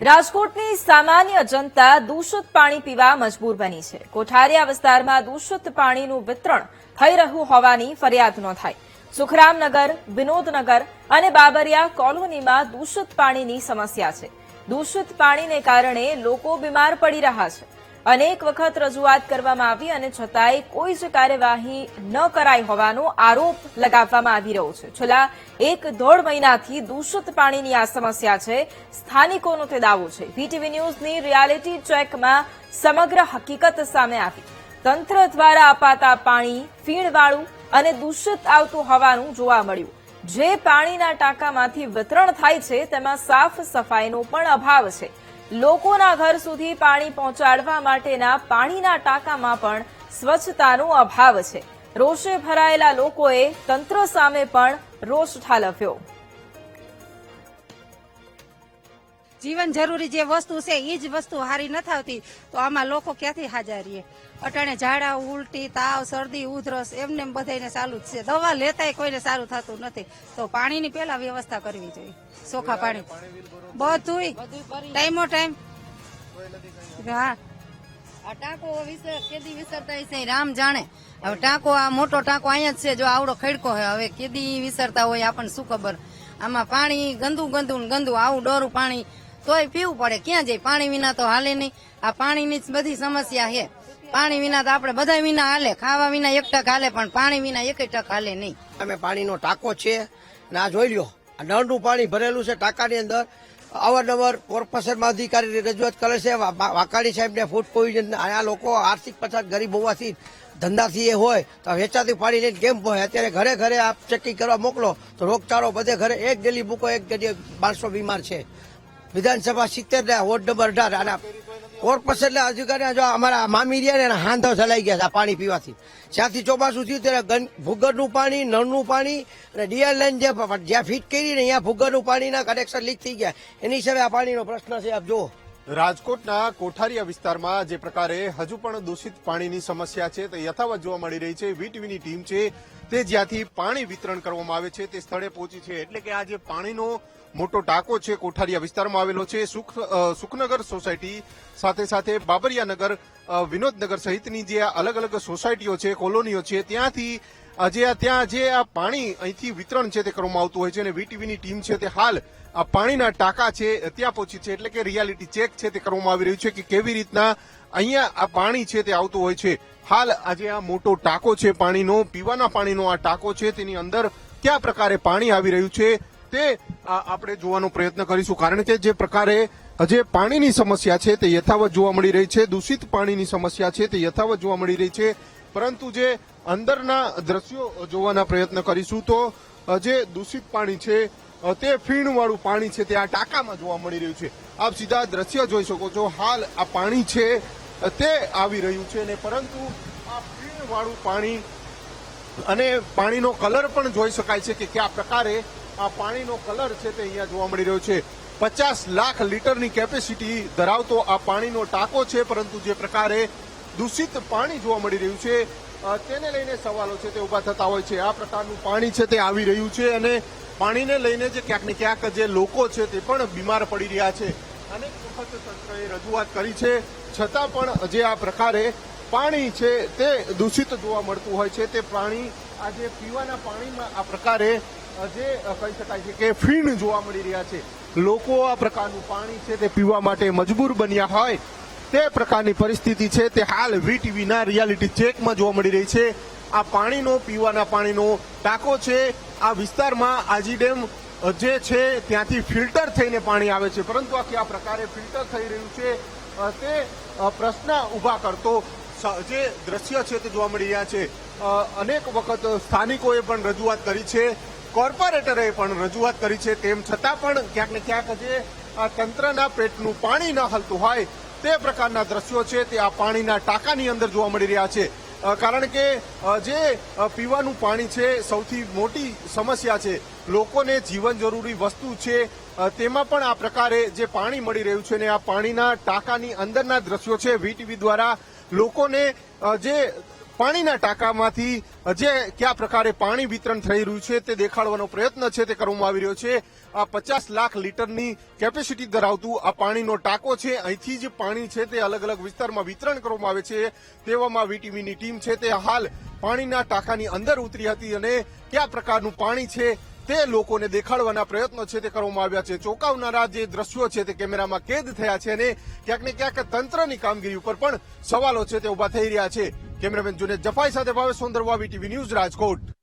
રાજકોટની સામાન્ય જનતા દૂષિત પાણી પીવા મજબૂર બની છે। કોઠારિયા વિસ્તારમાં દૂષિત પાણીનું વિતરણ થઈ રહ્યું હોવાની ફરિયાદ નોંધાઈ। સુખરામનગર, વિનોદનગર અને બાબરિયા કોલોનીમાં દૂષિત પાણીની સમસ્યા છે। દૂષિત પાણીને કારણે લોકો બીમાર પડી રહ્યા છે। અનેક વખત રજૂઆત કરવામાં આવી અને છતાંય કોઈ જ કાર્યવાહી ન કરાઈ હોવાનો આરોપ લગાવવામાં આવી રહ્યો છે। છેલ્લા 1.5 મહિનાથી દૂષિત પાણીની આ સમસ્યા છે। સ્થાનિકોનો તે દાવો છે। વીટીવી ન્યૂઝની રિયાલિટી ચેકમાં સમગ્ર હકીકત સામે આવી। તંત્ર દ્વારા અપાતા પાણી ફીણવાળું અને દૂષિત આવતું હોવાનું જોવા મળ્યું। જે પાણીના ટાંકામાંથી વિતરણ થાય છે તેમાં સાફ સફાઈનો પણ અભાવ છે। લોકોના ઘર સુધી પાણી પહોંચાડવા માટેના પાણીના ટાંકામાં પણ સ્વચ્છતાનો અભાવ છે। રોષે ભરાયેલા લોકોએ તંત્ર સામે પણ રોષ ઠાલવ્યો। જીવન જરૂરી જે વસ્તુ છે એ જ વસ્તુ હારી ન થાવતી તો આમાં લોકો ક્યાંથી હાજર રહીએ। અટાણે ઝાડા, ઉલટી, તાવ, શરદી, ઉધરસ એમને બધાને ચાલુ જ છે। દવા લેતાય કોઈને સારું થતું નથી તો પાણીની પહેલા વ્યવસ્થા કરવી જોઈએ। ચોખ્ખા પાણી બધું ટાઈમો ટાઈમ। હા, આ ટાંકો કેદી વિસરતા છે રામ જાણે। હવે ટાંકો આ મોટો ટાંકો અહીંયા જ છે, જો આવડો ખડકો છે, હવે કેદી વિસરતા હોય આપણને શું ખબર। આમાં પાણી ગંદુ ગંદુ ગંદુ આવું ડોરું પાણી તોય પીવું પડે। ક્યાં જાય? પાણી વિના તો હાલે નહીં। આ પાણીની જ બધી સમસ્યા છે। પાણી વિના તો આપણે બધા વિના હાલે, ખાવા વિના 1% હાલે પણ પાણી વિના 1% હાલે નહીં। અમે પાણીનો ટાંકો છે ને આ જોઈ લ્યો, આ નળનું પાણી ભરેલું છે ટાંકાની અંદર। અવારનવાર કોર્પોરેશનમાં અધિકારી રજૂઆત કરે છે, વાકાણી સાહેબને ફૂડ પોઈઝન। આ લોકો આર્થિક પછાત ગરીબ હોવાથી ધંધાથી એ હોય તો વેચાતું પાણી લઈને કેમ હોય? અત્યારે ઘરે ઘરે આપ ચેકિંગ કરવા મોકલો તો રોગચાળો બધે ઘરે એક ડેલી મૂકો, એક ડેલી 1200 બીમાર છે। વિધાનસભા 70 વોર્ડ નંબર 18 અને કોર્પોરેશન અધિકારી જો અમારા મામી રહ્યા ને હાંધો ચલાઈ ગયા આ પાણી પીવાથી। જ્યાંથી ચોમાસું થયું ત્યારે ભૂગર્ભનું પાણી, નળનું પાણી અને ડીઆર લાઈન જ્યાં ફિટ કરી ને અહીંયા ભૂગર્ભનું પાણીના કનેક્શન લીક થઈ ગયા। એની હિસાબે આ પાણીનો પ્રશ્ન છે। આપ જુઓ, રાજકોટના કોઠારિયા વિસ્તારમાં જે પ્રકારે હજુ પણ દૂષિત પાણીની સમસ્યા છે તે યથાવત જોવા મળી રહી છે। વીટીવીની ટીમ છે તે જ્યાંથી પાણી વિતરણ કરવામાં આવે છે તે સ્થળે પહોંચી છે। એટલે કે આ જે પાણીનો મોટો ટાંકો છે કોઠારિયા વિસ્તારમાં આવેલો છે। સુખનગર સોસાયટી સાથે સાથે બાબરિયાનગર, વિનોદનગર સહિતની જે અલગ અલગ સોસાયટીઓ છે, કોલોનીઓ છે, ત્યાંથી ત્યાં જે આ પાણી અહીંથી વિતરણ છે તે કરવામાં આવતું હોય છે અને વીટીવીની ટીમ છે તે હાલ આ પાણીના ટાંકા છે ત્યાં પહોંચી છે। એટલે કે રિયાલિટી ચેક છે તે કરવામાં આવી રહ્યું છે કે કેવી રીતના અહીંયા આ પાણી છે તે આવતું હોય છે। હાલ આજે આ મોટો ટાંકો છે પાણીનો, પીવાના પાણીનો આ ટાંકો છે, તેની અંદર કયા પ્રકારે પાણી આવી રહ્યું છે તે આપણે જોવાનો પ્રયત્ન કરીશું। કારણ કે જે પ્રકારે જે પાણીની સમસ્યા છે તે યથાવત જોવા મળી રહી છે, દૂષિત પાણીની સમસ્યા છે તે યથાવત જોવા મળી રહી છે। પરંતુ જે અંદરના દ્રશ્યો જોવાના પ્રયત્ન કરીશું તો જે દૂષિત પાણી છે તે ફીણવાળું પાણી છે તે આ ટાંકામાં જોવા મળી રહ્યું છે। આપ સીધા દ્રશ્ય જોઈ શકો છો। હાલ આ પાણી છે તે આવી રહ્યું છે ને પરંતુ આ ફીણવાળું પાણી અને પાણીનો કલર પણ જોઈ શકાય છે કે કયા પ્રકારે આ પાણીનો કલર છે તે અહીંયા જોવા મળી રહ્યો છે। 50 લાખ લીટરની કેપેસિટી ધરાવતો આ પાણીનો ટાંકો છે, પરંતુ જે પ્રકારે દૂષિત પાણી જોવા મળી રહ્યું છે તેને લઈને સવાલો છે તે ઉભા થતા હોય છે। આ પ્રકારનું પાણી છે તે આવી રહ્યું છે અને પાણીને લઈને જે ક્યાંક ને ક્યાંક જે લોકો છે તે પણ બીમાર પડી રહ્યા છે। અનેક વખત તંત્રએ રજૂઆત કરી છે છતાં પણ જે આ પ્રકારે પાણી છે તે દૂષિત જોવા મળતું હોય છે। તે પાણી આજે પીવાના પાણીમાં આ પ્રકારે જે કહી શકાય છે કે ફીણ જોવા મળી રહ્યા છે। લોકો આ પ્રકારનું પાણી છે તે પીવા માટે મજબૂર બન્યા હોય તે પ્રકારની પરિસ્થિતિ છે તે હાલ વીટીવીના રિયાલિટી ચેકમાં જોવા મળી રહી છે। આ પાણીનો પીવાના પાણીનો ટાંકો છે આ વિસ્તારમાં આજી ડેમ જે છે ત્યાંથી ફિલ્ટર થઈને પાણી આવે છે, પરંતુ આ કયા પ્રકારે ફિલ્ટર થઈ રહ્યું છે તે પ્રશ્ન ઉભા કરતો જે દ્રશ્ય છે તે જોવા મળી રહ્યા છે। અનેક વખત સ્થાનિકોએ પણ રજૂઆત કરી છે, કોર્પોરેટરે પણ રજૂઆત કરી છે, તેમ છતાં પણ ક્યાંક ને ક્યાંક જે તંત્રના પેટનું પાણી ન હલતું હોય તે પ્રકારના દ્રશ્યો છે તે આ પાણીના ટાંકાની અંદર જોવા મળી રહ્યા છે। કારણ કે જે પીવાનું પાણી છે સૌથી મોટી સમસ્યા છે। લોકોને જીવન જરૂરી વસ્તુ છે તેમાં પણ આ પ્રકારે જે પાણી મળી રહ્યું છે ને આ પાણીના ટાંકાની અંદરના દ્રશ્યો છે વીટીવી દ્વારા લોકોને જે પાણીના ટાંકામાંથી જે કયા પ્રકારે પાણી વિતરણ થઈ રહ્યું છે તે દેખાડવાનો પ્રયત્ન છે તે કરવામાં આવી રહ્યો છે. આ 50 લાખ લીટરની કેપેસિટી ધરાવતું આ પાણીનો ટાંકો છે. અહીંથી જ પાણી છે તે અલગ અલગ વિસ્તારમાં વિતરણ કરવામાં આવે છે. તેવામાં વીટીવીની ટીમ છે તે હાલ પાણીના ટાંકાની અંદર ઉતરી હતી અને કયા પ્રકારનું પાણી છે તે લોકોને દેખાડવાના પ્રયત્નો છે તે કરવામાં આવ્યા છે. ચોંકાવનારા જે દ્રશ્યો છે તે કેમેરામાં કેદ થયા છે અને ક્યાંક ને ક્યાંક તંત્રની કામગીરી ઉપર પણ સવાલો છે તે ઉભા થઈ રહ્યા છે. કેમેરામેન જુનેદ જફાઈ સાથે ભાવેશ સોંદરવા, વીટીવી ન્યૂઝ, રાજકોટ.